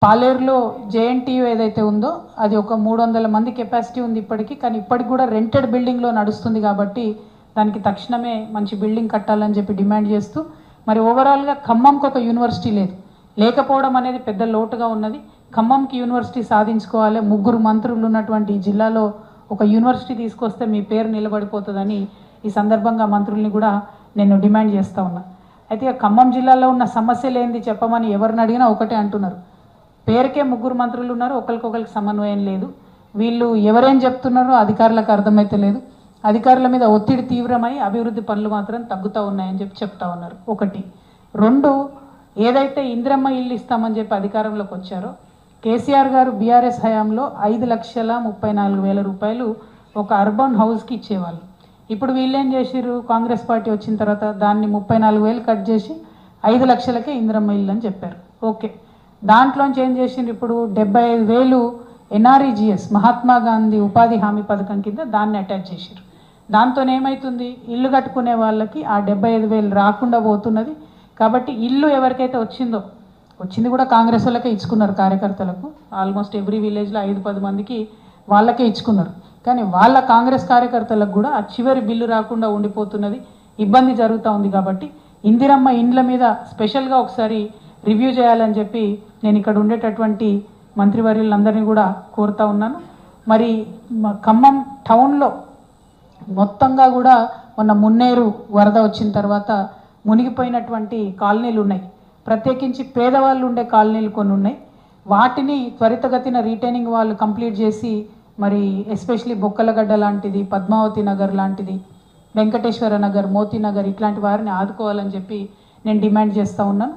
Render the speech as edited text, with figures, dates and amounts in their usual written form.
పాలేరులో JNTU ఏదైతే ఉందో అది ఒక 300 మంది కెపాసిటీ ఉంది ఇప్పటికీ. కానీ ఇప్పటికి కూడా రెంటెడ్ బిల్డింగ్లో నడుస్తుంది కాబట్టి దానికి తక్షణమే మంచి బిల్డింగ్ కట్టాలని చెప్పి డిమాండ్ చేస్తూ, మరి ఓవరాల్గా ఖమ్మంకి ఒక యూనివర్సిటీ లేకపోవడం అనేది పెద్ద లోటుగా ఉన్నది. ఖమ్మంకి యూనివర్సిటీ సాధించుకోవాలి. 3 మంత్రులు ఉన్నటువంటి ఈ జిల్లాలో ఒక యూనివర్సిటీ తీసుకొస్తే మీ పేరు నిలబడిపోతుందని ఈ సందర్భంగా మంత్రుల్ని కూడా నేను డిమాండ్ చేస్తూ ఉన్నా. అయితే ఖమ్మం జిల్లాలో ఉన్న సమస్యలు ఏంది చెప్పమని ఎవరిని అడిగినా ఒకటే అంటున్నారు, పేరుకే 3 మంత్రులు ఉన్నారు, ఒకరికొకరికి సమన్వయం లేదు. వీళ్ళు ఎవరేం చెప్తున్నారో అధికారులకు అర్థమైతే లేదు. అధికారుల మీద ఒత్తిడి తీవ్రమై అభివృద్ధి పనులు మాత్రం తగ్గుతూ ఉన్నాయని చెప్పి చెప్తా ఉన్నారు. 1. 2, ఏదైతే ఇందిరమ్మ ఇల్లు ఇస్తామని చెప్పి అధికారంలోకి వచ్చారో కేసీఆర్ గారు బీఆర్ఎస్ హయాంలో 5,34,000 రూపాయలు ఒక అర్బన్ హౌస్కి ఇచ్చేవాళ్ళు. ఇప్పుడు వీళ్ళేం చేసిర్రు, కాంగ్రెస్ పార్టీ వచ్చిన తర్వాత దాన్ని 34,000 కట్ చేసి 5 లక్షలకే ఇందిరమ్మ ఇల్లు అని చెప్పారు. ఓకే, దాంట్లోంచి ఏం చేసిండ్రు, ఇప్పుడు 75,000 NREGS మహాత్మా గాంధీ ఉపాధి హామీ పథకం కింద దాన్ని అటాచ్ చేసిర్రు. దాంతో ఏమవుతుంది, ఇల్లు కట్టుకునే వాళ్ళకి ఆ 75,000 రాకుండా పోతున్నది. కాబట్టి ఇల్లు ఎవరికైతే వచ్చింది కూడా కాంగ్రెస్ వాళ్ళకే ఇచ్చుకున్నారు, కార్యకర్తలకు. ఆల్మోస్ట్ ఎవ్రీ విలేజ్లో 5-10 మందికి వాళ్ళకే ఇచ్చుకున్నారు. కానీ వాళ్ళ కాంగ్రెస్ కార్యకర్తలకు కూడా ఆ చివరి బిల్లు రాకుండా ఉండిపోతున్నది, ఇబ్బంది జరుగుతూ ఉంది. కాబట్టి ఇందిరమ్మ ఇండ్ల మీద స్పెషల్గా ఒకసారి రివ్యూ చేయాలని చెప్పి నేను ఇక్కడ ఉండేటటువంటి మంత్రివర్యులందరినీ కూడా కోరుతా ఉన్నాను. మరి ఖమ్మం టౌన్లో మొత్తంగా కూడా మొన్న మున్నేరు వరద వచ్చిన తర్వాత మునిగిపోయినటువంటి కాలనీలు ఉన్నాయి. ప్రత్యేకించి పేదవాళ్ళు ఉండే కాలనీలు కొన్ని ఉన్నాయి. వాటిని త్వరితగతిన రీటైనింగ్ వాళ్ళు కంప్లీట్ చేసి, మరి ఎస్పెషలీ బొక్కలగడ్డ లాంటిది, పద్మావతి నగర్ లాంటిది, వెంకటేశ్వర నగర్, మోతీ నగర్ ఇట్లాంటి వారిని ఆదుకోవాలని చెప్పి నేను డిమాండ్ చేస్తూ ఉన్నాను.